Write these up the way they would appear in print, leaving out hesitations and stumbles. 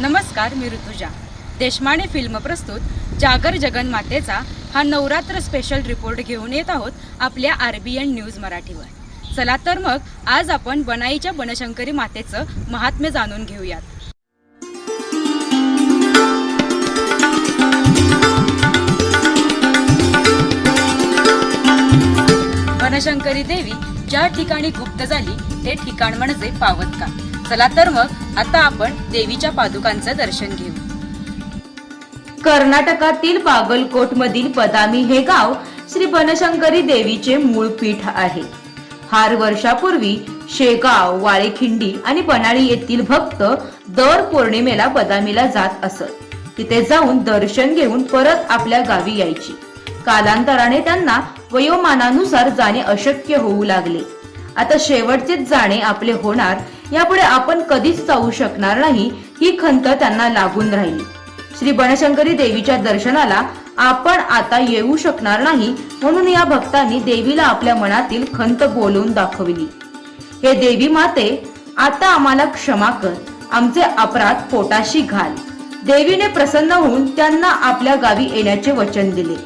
नमस्कार, मी ऋतुजा. देशमाने फिल्म प्रस्तुत जागर जगन्मातेचा हा नवरात्र स्पेशल रिपोर्ट घेऊन येत आहोत आपल्या RBN न्यूज मराठीवर. चला तर मग आज आपण बनाईच्या बनशंकरी मातेचं महात्म्य जाणून घेऊयात. बनशंकरी देवी ज्या ठिकाणी गुप्त झाली ते ठिकाण म्हणजे पावत का. चला तर मग आता आपण देवीच्या पादुकांचं दर्शन घेऊ. कर्नाटकातील बागलकोट मधील बदामी हे गाव श्री बनशंकरी देवीचे मूळ पीठ आहे. फार वर्षापूर्वी शेगाव, वाळेखिंडी आणि बनाळी येथील भक्त दर पौर्णिमेला बदामीला जात असत. तिथे जाऊन दर्शन घेऊन परत आपल्या गावी यायची. कालांतराने त्यांना वयोमानानुसार जाणे अशक्य होऊ लागले. आता शेवटचेच जाणे आपले होणार, यापुढे आपण कधीच जाऊ शकणार नाही ही खंत त्यांना लागून राहिली. श्री बनशंकरी देवीच्या दर्शनाला आपण आता येऊ शकणार नाही म्हणून या भक्तांनी देवीला आपल्या मनातील खंत बोलवून दाखवली. हे देवी माते, आता आम्हाला क्षमा कर, आमचे अपराध पोटाशी घाल. देवीने प्रसन्न होऊन त्यांना आपल्या गावी येण्याचे वचन दिले.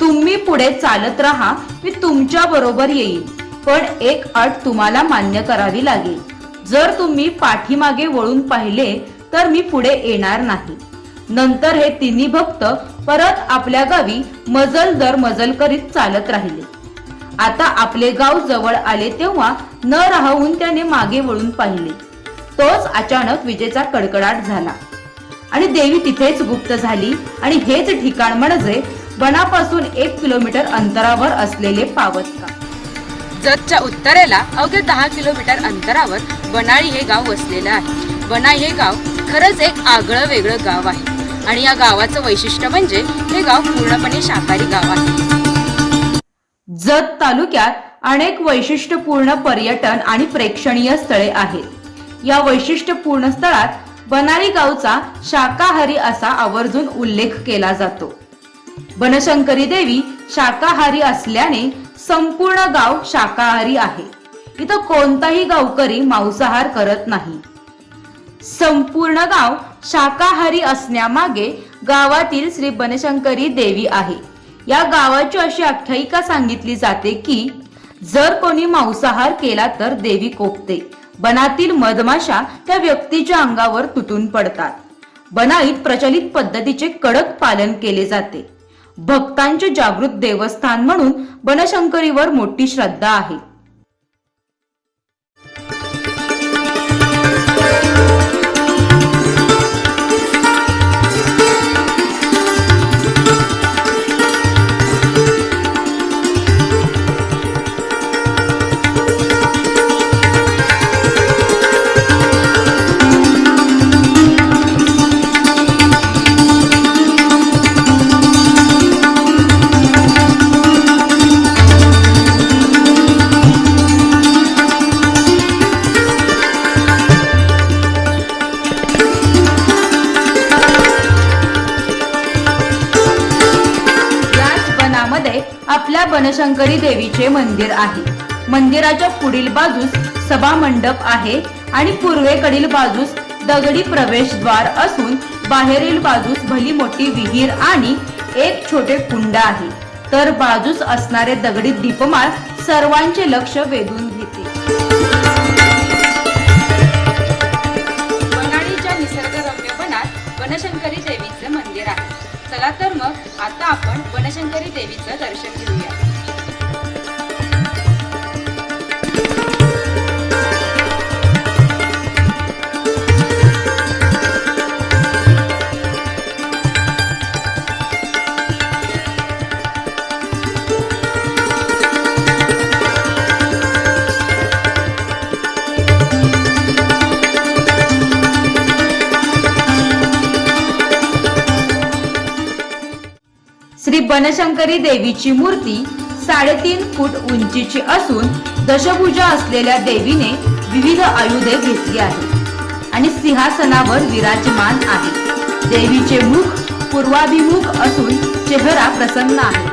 तुम्ही पुढे चालत राहा, मी तुमच्या बरोबर येईल, पण एक अट तुम्हाला मान्य करावी लागेल. जर तुम्ही पाठीमागे वळून पाहिले तर मी पुढे येणार नाही. नंतर हे तिन्ही भक्त परत आपल्या गावी मजल दर मजल करीत चालत राहिले. आता आपले गाव जवळ आले तेव्हा न राहून त्याने मागे वळून पाहिले. तोच अचानक विजेचा कडकडाट झाला आणि देवी तिथेच गुप्त झाली. आणि हेच ठिकाण म्हणजे बनापासून 1 किलोमीटर अंतरावर असलेले पावतका. जतच्या उत्तरेला अवघ्या 10 किलोमीटर अंतरावर बनाळी हे गाव वसलेलं आहे. बनाळी हे गाव खरंच एक आगळं वेगळं गाव आहे आणि या गावाचं वैशिष्ट्य म्हणजे हे गाव पूर्णपणे शाकाहारी गाव आहे. जत तालुक्यात अनेक वैशिष्ट्यपूर्ण पर्यटन आणि प्रेक्षणीय स्थळे आहेत. या वैशिष्ट्यपूर्ण स्थळात बनाळी गावचा शाकाहारी असा आवर्जून उल्लेख केला जातो. बनशंकरी देवी शाकाहारी असल्याने संपूर्ण गाव शाकाहारी आहे. इथं कोणताही गावकरी मांसाहार करत नाही. संपूर्ण गाव शाकाहारी असण्यामागे गावातील श्री बनशंकरी देवी आहे. या गावाची अशी आख्यायिका सांगितली जाते की जर कोणी मांसाहार केला तर देवी कोपते. बनातील मधमाशा त्या व्यक्तीच्या अंगावर तुटून पडतात. बनाईत प्रचलित पद्धतीचे कडक पालन केले जाते. भक्तांचे जागृत देवस्थान म्हणून बनशंकरीवर मोठी श्रद्धा आहे. आपल्या बनशंकरी देवीचे मंदिर आहे. मंदिराच्या पुढील बाजूस सभा मंडप आहे आणि पूर्वेकडील बाजूस दगडी प्रवेशद्वार असून बाहेरील बाजूस भली मोठी विहीर आणि एक छोटे कुंड आहे. तर बाजूस असणारे दगडी दीपमाळ सर्वांचे लक्ष वेधून घेते. बनाळीच्या निसर्गरम्य वनात बनशंकरी देवीचे मंदिर आहे. चला तर मग आता आपण बनशंकरी देवीचं दर्शन घेऊया. श्री बनशंकरी देवीची मूर्ती 3.5 फूट उंचीची असून दशभुजा असलेल्या देवीने विविध आयुधे घेतली आहेत आणि सिंहासनावर विराजमान आहे. देवीचे मुख पूर्वाभिमुख असून चेहरा प्रसन्न आहे.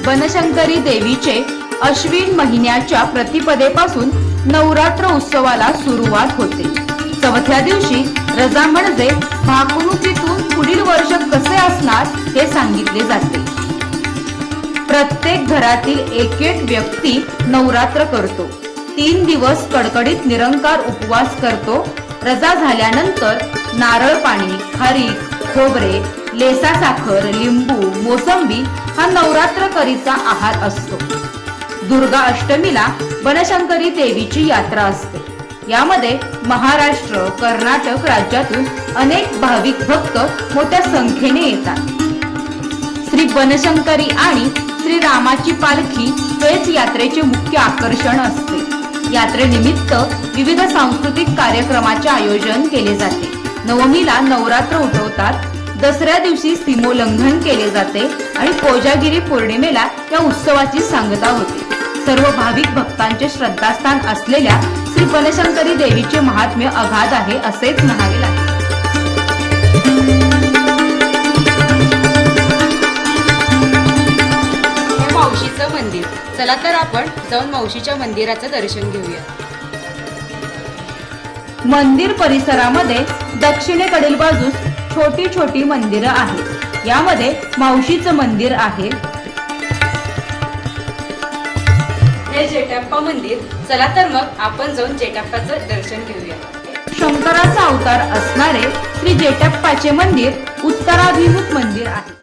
बनशंकरी देवीचे अश्विन महिन्याच्या प्रतिपदेपासून नवरात्र उत्सवाला सुरुवात होते. चौथ्या दिवशी रजा म्हणजे भाकणुकीतून पुढील वर्ष कसे असणार हे सांगितले जाते. प्रत्येक घरातील एक एक व्यक्ती नवरात्र करतो. 3 दिवस कडकडीत निरंकार उपवास करतो. रजा झाल्यानंतर नारळ पाणी, खारीक, खोबरे, लेसा साखर, लिंबू, मोसंबी हा नवरात्र करीचा आहार असतो. दुर्गा अष्टमीला बनशंकरी देवीची यात्रा असते. यामध्ये महाराष्ट्र, कर्नाटक राज्यातून अनेक भाविक भक्त मोठ्या संख्येने येतात. श्री बनशंकरी आणि श्री रामाची पालखी हेच यात्रेचे मुख्य आकर्षण असते. यात्रेनिमित्त विविध सांस्कृतिक कार्यक्रमाचे आयोजन केले जाते. नवमीला नवरात्र उठवतात. दसऱ्या दिवशी सीमोल्लंघन केले जाते आणि कोजागिरी पौर्णिमेला या उत्सवाची सांगता होते. सर्व भाविक भक्तांचे श्रद्धास्थान असलेल्या श्री बनशंकरी देवीचे महात्म्य अगाध आहे असेच म्हणावे लागेल. हे मावशीचं मंदिर. चला तर आपण जाऊन मावशीच्या मंदिराचं दर्शन घेऊया. मंदिर परिसरामध्ये दक्षिणेकडील बाजूस छोटी छोटी मंदिरं आहेत. यामध्ये मावशीचं मंदिर आहे. हे जेटाप्पा मंदिर. चला तर मग आपण जाऊन जेटाप्पाचं दर्शन घेऊया. शंकराचा अवतार असणारे श्री जेटप्पाचे मंदिर उत्तराभिमुख मंदिर आहे.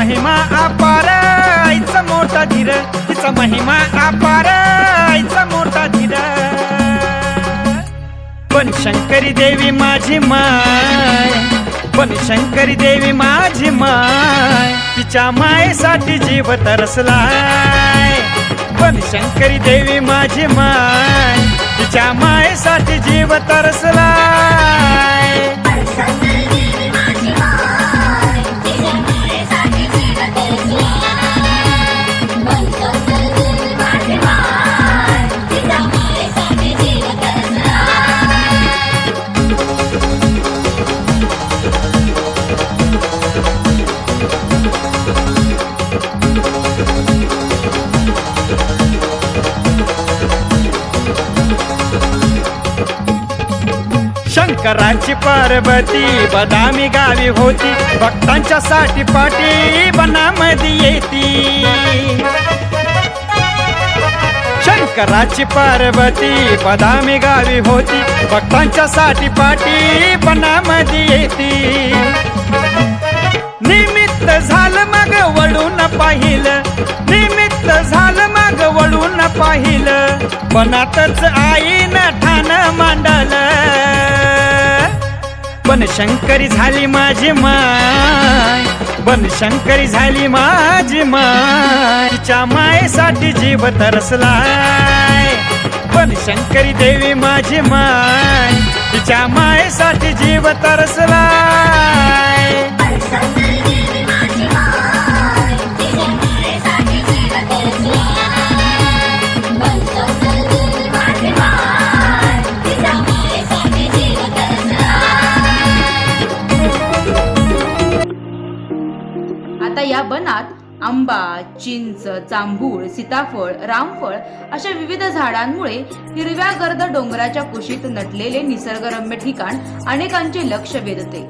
महिमा अपार आईचा मोठा धीर, तिचा महिमा अपार आईचा मोठा धीर. बनशंकरी देवी माझी माय, बनशंकरी देवी माझी माय, तिच्या मायेसाठी जीव तरसलाय. बनशंकरी देवी माझी माय, तिच्या मायेसाठी जीव तरसलाय. शंकराची पार्वती बदामी गावी होती, भक्तांच्या साठी पाठी बनामध्ये येती. शंकराची पार्वती बदामी गावी होती, भक्तांच्या साठी पाठी बनामध्ये येती. निमित्त झालं मग वळून पाहिलं, निमित्त झालं मग वळून पाहिलं, बनातच आईनं ठाण मांडलं. बनशंकरी झाली माझी माय, बनशंकरी झाली माझी माय, तिच्या मायेसाठी जीव तरसलाय. बनशंकरी देवी माझी माय, तिच्या मायेसाठी जीव तरसलाय. आता या बनात आंबा, चिंच, जांभूळ, सीताफळ, रामफळ अशा विविध झाडांमुळे हिरव्या गर्द डोंगराच्या कुशीत नटलेले निसर्गरम्य ठिकाण अनेकांचे लक्ष वेधते.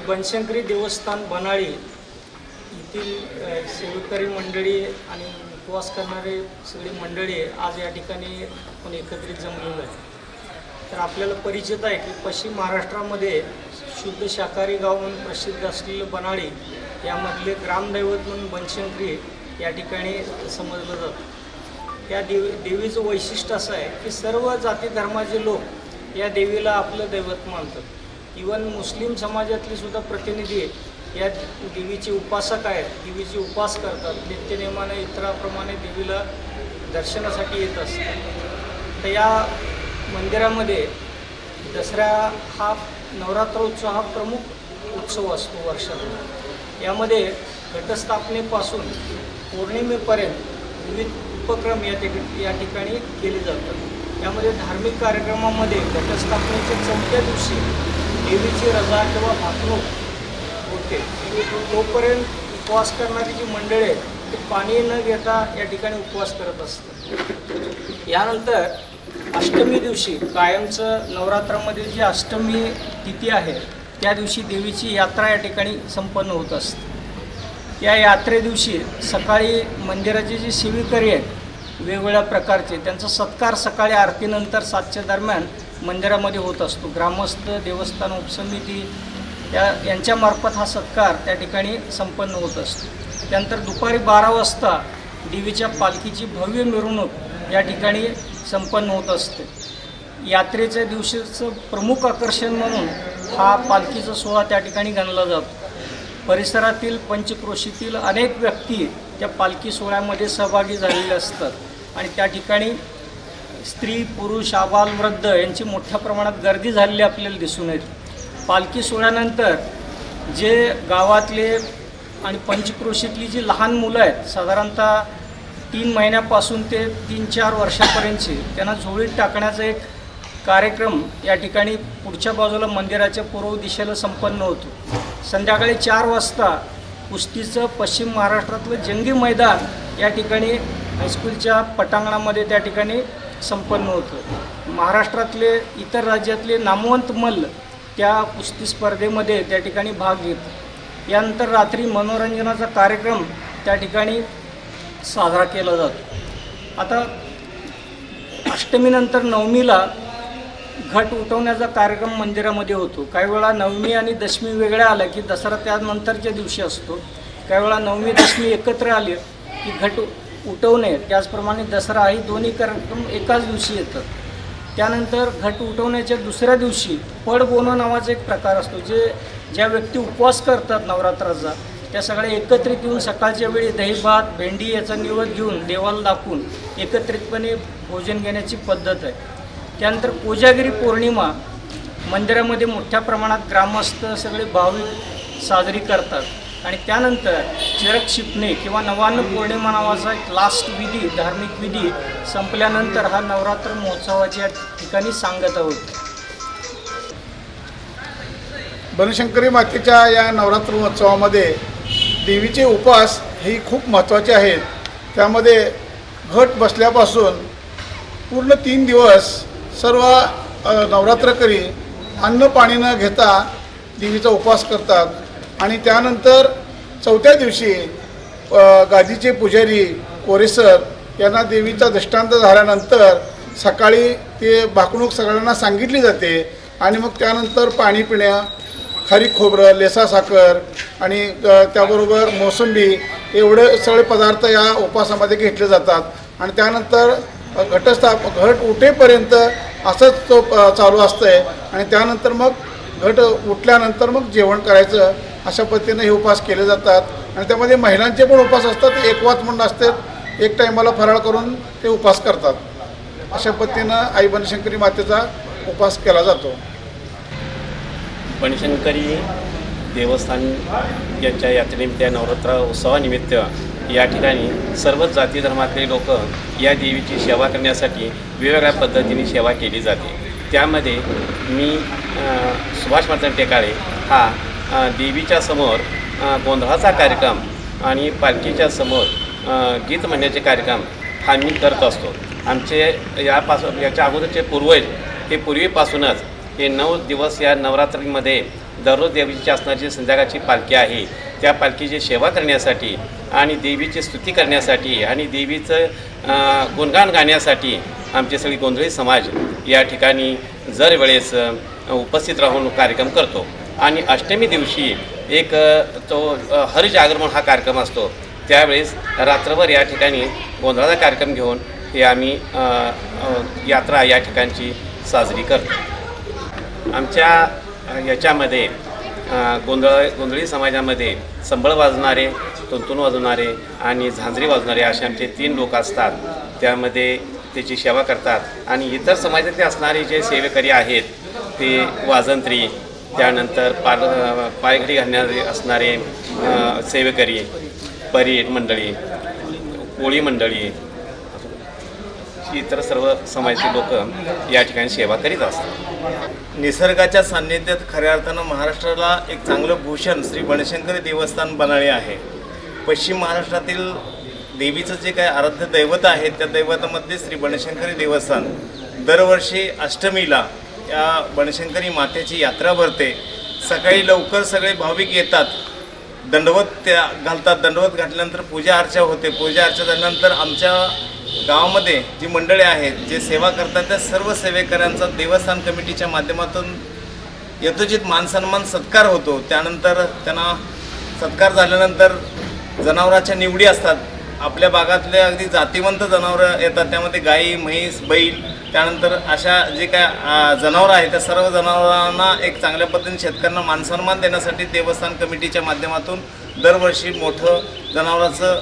बनशंकरी देवस्थान बनाळी येथील सेवेकरी मंडळी आणि उपवास करणारे सगळी मंडळी आज या ठिकाणी आपण एकत्रित जमलेलो आहे. तर आपल्याला परिचित आहे की पश्चिम महाराष्ट्रामध्ये शुद्ध शाकाहारी गाव म्हणून प्रसिद्ध असलेलं बनाळी यामधले ग्रामदैवत म्हणून बनशंकरी या ठिकाणी समजलं जातं. या देवीचं वैशिष्ट्य असं आहे की सर्व जाती धर्माचे लोक या देवीला आपलं दैवत मानतात. इवन मुस्लिम समाजातले सुद्धा प्रतिनिधी या देवीचे उपासक आहेत, देवीचे उपास करतात, नित्यनेमाने इतराप्रमाणे देवीला दर्शनासाठी येत असतात. तर या मंदिरामध्ये दसरा हा नवरात्र उत्सव हा प्रमुख उत्सव असतो वर्षातून. यामध्ये घटस्थापनेपासून पौर्णिमेपर्यंत विविध उपक्रम या ठिकाणी केले जातात. यामध्ये धार्मिक कार्यक्रमामध्ये घटस्थापनेच्या 4थ्या दिवशी देवीची रजा किंवा भाकणूक होते. तोपर्यंत उपवास करणारी जी मंडळी आहेत ते पाणी न घेता या ठिकाणी उपवास करत असतात. यानंतर अष्टमी दिवशी कायमचं नवरात्रामध्ये जी अष्टमी तिथी आहे त्या दिवशी देवीची यात्रा या ठिकाणी संपन्न होत असते. या यात्रे दिवशी सकाळी मंदिराचे जे सेवेकरी आहेत वेगवेगळ्या प्रकारचे त्यांचा सत्कार सकाळी आरतीनंतर 7च्या दरम्यान मंदिरामध्ये होत असतो. ग्रामस्थ, देवस्थान उपसमिती यांच्यामार्फत हा सत्कार त्या ठिकाणी संपन्न होत असतो. त्यानंतर दुपारी 12 वाजता देवीच्या पालखीची भव्य मिरवणूक या ठिकाणी संपन्न होत असते. यात्रेच्या दिवशीचं प्रमुख आकर्षण म्हणून हा पालखीचा सोहळा त्या ठिकाणी गणला जातो. परिसरातील पंचक्रोशीतील अनेक व्यक्ती त्या पालखी सोहळ्यामध्ये सहभागी झालेले असतात आणि त्या ठिकाणी स्त्री, पुरुष, आबाल, वृद्ध यांची मोठ्या प्रमाणात गर्दी झालेली आपल्याला दिसून येते. पालखी सोहळ्यानंतर जे गावातले आणि पंचक्रोशीतली जी लहान मुलं आहेत साधारणतः 3 महिन्यापासून ते 3-4 वर्षापर्यंतचे त्यांना झोळीत टाकण्याचा एक कार्यक्रम या ठिकाणी पुढच्या बाजूला मंदिराच्या पूर्व दिशेला संपन्न होतो. संध्याकाळी 4 वाजता कुस्तीचं पश्चिम महाराष्ट्रातलं जंगी मैदान या ठिकाणी हायस्कूलच्या पटांगणामध्ये त्या ठिकाणी संपन्न होतं. महाराष्ट्रातले इतर राज्यातले नामवंत मल्ल त्या कुस्ती स्पर्धेमध्ये त्या ठिकाणी भाग घेतात. यानंतर रात्री मनोरंजनाचा कार्यक्रम त्या ठिकाणी साजरा केला जातो. आता अष्टमीनंतर नवमीला घट उठवण्याचा कार्यक्रम मंदिरामध्ये होतो. काही वेळा नवमी आणि दशमी वेगळ्या आल्या की दसरा त्यानंतरच्या दिवशी असतो. काही वेळा नवमी दशमी एकत्र आले की घट उठवणे त्याचप्रमाणे दसरा ही दोन्ही कार्यक्रम एकाच दिवशी येतात. त्यानंतर घट उठवण्याच्या दुसऱ्या दिवशी पडबोनं नावाचा एक प्रकार असतो. ज्या व्यक्ती उपवास करतात नवरात्राचा त्या सगळ्या एकत्रित येऊन सकाळच्या वेळी दहीभात, भेंडी याचा निवेद घेऊन देवाला दाखवून एकत्रितपणे भोजन घेण्याची पद्धत आहे. त्यानंतर कोजागिरी पौर्णिमा मंदिरामध्ये मोठ्या प्रमाणात ग्रामस्थ सगळे भाविक साजरी करतात आणि त्यानंतर चिरक शिपणे किंवा नवान्न पौर्णिमा नावाचा एक लास्ट विधी, धार्मिक विधी संपल्यानंतर हा नवरात्र महोत्सवाच्या ठिकाणी सांगता होते. बनशंकरी मातेच्या या नवरात्र महोत्सवामध्ये देवीचे उपवास हे खूप महत्त्वाचे आहेत. त्यामध्ये घट बसल्यापासून पूर्ण 3 दिवस सर्व नवरात्रकरी अन्न पाणी न घेता देवीचा उपवास करतात आणि त्यानंतर 4थ्या दिवशी गादीचे पुजारी कोरेसर यांना देवीचा दृष्टांत झाल्यानंतर सकाळी ते भाकणूक सगळ्यांना सांगितली जाते आणि मग त्यानंतर पाणी पिणं, खारीक खोबरं, लेसा साखर आणि त्याबरोबर मोसंबी एवढे सगळे पदार्थ या उपवासामध्ये घेतले जातात आणि त्यानंतर घट उठेपर्यंत असंच तो चालू असतं आहे आणि त्यानंतर मग घट उठल्यानंतर मग जेवण करायचं अशा पद्धतीने हे उपवास केले जातात. आणि त्यामध्ये महिलांचे पण उपवास असतात. एकवात म्हणून असतात, एक टायमाला फराळ करून ते उपवास करतात. अशा पद्धतीनं आई बनशंकरी मातेचा उपवास केला जातो. बनशंकरी देवस्थान यांच्या यात्रेनिमित्त नवरात्र उत्सवानिमित्त या ठिकाणी सर्वच जाती धर्मातले लोक या देवीची सेवा करण्यासाठी वेगवेगळ्या पद्धतीने सेवा केली जाते. त्यामध्ये मी सुभाष वर्धन टेकाळे हा देवीच्या समोर गोंधळाचा कार्यक्रम आणि पालखीच्या समोर गीत म्हणण्याचे कार्यक्रम हा मी करत असतो. आमचे याच्या अगोदरचे पूर्वज हे पूर्वीपासूनच हे 9 दिवस या नवरात्रीमध्ये दररोज देवीची असणारी संध्याकाळची पालखी आहे त्या पालखीची सेवा करण्यासाठी आणि देवीची स्तुती करण्यासाठी आणि देवीचं गुणगान गाण्यासाठी आमचे सगळे गोंधळी समाज या ठिकाणी दर वेळेस उपस्थित राहून कार्यक्रम करतो. आणि अष्टमी दिवशी एक तो हरिजागरण हा कार्यक्रम असतो. त्यावेळेस रात्रभर या ठिकाणी गोंधळाचा कार्यक्रम घेऊन हे आम्ही यात्रा या ठिकाणची साजरी करतो. आमच्या याच्यामध्ये गोंधळी समाजामध्ये संबळ वाजणारे, तुंतून वाजवणारे आणि झांजरी वाजवणारे असे आमचे 3 लोक असतात. त्यामध्ये त्याची सेवा करतात आणि इतर समाजातले असणारे जे सेवेकरी आहेत ते वाजंत्री, त्यानंतर पायघडी घालणारे असणारे सेवेकरी, परीट मंडळी, कोळी मंडळी, इतर सर्व समाजाचे लोक या ठिकाणी सेवा करीत असतात. निसर्गाच्या सान्निध्यात खऱ्या अर्थानं महाराष्ट्राला एक चांगलं भूषण श्री बनशंकरी देवस्थान बनाळे आहे. पश्चिम महाराष्ट्रातील देवीचं जे काही आराध्य दैवत आहे त्या दैवतामध्ये श्री बनशंकरी देवस्थान. दरवर्षी अष्टमीला या बनशंकरी मातेची यात्रा भरते. सकाळी लवकर सगळे भाविक येतात, दंडवत घालतात. दंडवत घातल्यानंतर पूजा अर्चा होते. पूजा अर्चा झाल्यानंतर आमच्या गावामध्ये जी मंडळी आहेत जे सेवा करतात त्या सर्व सेवेकऱ्यांचा देवस्थान कमिटीच्या माध्यमातून यथोचित मानसन्मान सत्कार होतो. त्यानंतर त्यांना सत्कार झाल्यानंतर जनावरांच्या निवडी असतात. आपल्या भागातले अगदी जातिवंत जनावरं येतात, त्यामध्ये गाई, म्हैस, बैल, त्यानंतर अशा जे काय जनावरं आहेत त्या सर्व जनावरांना एक चांगल्या पद्धतीने शेतकऱ्यांना मानसन्मान देण्यासाठी देवस्थान कमिटीच्या माध्यमातून दरवर्षी मोठं जनावरांचं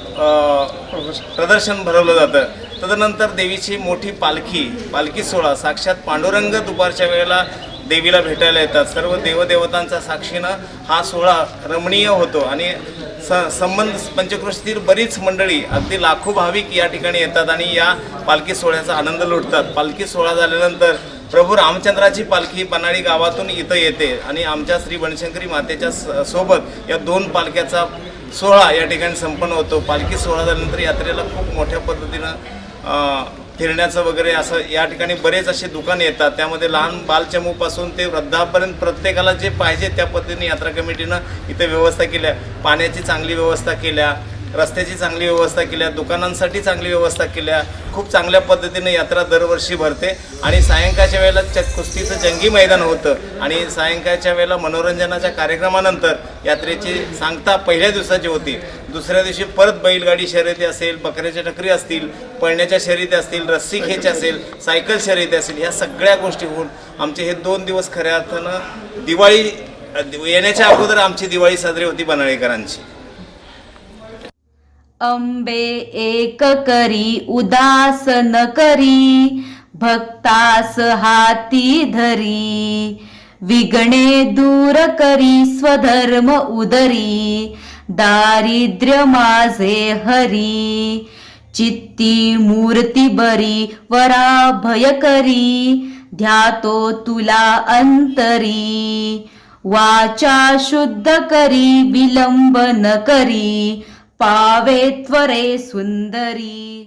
प्रदर्शन भरवलं जातं. तदनंतर देवीची मोठी पालखी सोहळा, साक्षात पांडुरंग दुपारच्या वेळेला देवीला भेटायला येतात. सर्व देवदेवतांच्या साक्षीनं हा सोहळा रमणीय होतो आणि संबंध पंचक्रोशीतील बरीच मंडळी, अगदी लाखो भाविक या ठिकाणी येतात आणि या पालखी सोहळ्याचा आनंद लुटतात. पालखी सोहळा झाल्यानंतर प्रभू रामचंद्राची पालखी बनाळी गावातून इथं येते आणि आमच्या श्री बनशंकरी मातेच्या सोबत या 2 पालख्याचा सोहळा या ठिकाणी संपन्न होतो. पालखी सोहळा झाल्यानंतर यात्रेला खूप मोठ्या पद्धतीनं फिरण्याचं वगैरे असं या ठिकाणी बरेच असे दुकान येतात. त्यामध्ये लहान बालचमूपासून ते वृद्धापर्यंत प्रत्येकाला जे पाहिजे त्या पद्धतीने यात्रा कमिटीनं इथे व्यवस्था केल्या. पाण्याची चांगली व्यवस्था केल्या, रस्त्याची चांगली व्यवस्था केल्या, दुकानांसाठी चांगली व्यवस्था केल्या. खूप चांगल्या पद्धतीने यात्रा दरवर्षी भरते आणि सायंकाळच्या वेळेला कुस्तीचं जंगी मैदान होतं आणि सायंकाळच्या वेळेला मनोरंजनाच्या कार्यक्रमानंतर यात्रेची सांगता पहिल्या दिवसाची होती. दुसऱ्या दिवशी परत बैलगाडी शर्यती असेल, बकऱ्याच्या टकरी असतील, पळण्याच्या शर्यती असतील, रस्सी खेच असेल, सायकल शर्यती असेल, ह्या सगळ्या गोष्टी होऊन आमचे हे 2 दिवस खऱ्या अर्थानं दिवाळी येण्याच्या अगोदर आमची दिवाळी साजरी होती बनाळेकरांची. अंबे एक करी उदास न करी, भक्तास हाती धरी, विघ्ने दूर करी स्वधर्म उदरी, दारिद्र्य माझे हरी, चित्ती मूर्ती बरी वरा भय करी, ध्यातो तुला अंतरी, वाचा शुद्ध करी विलंब न करी, पावे त्वरे सुंदरी.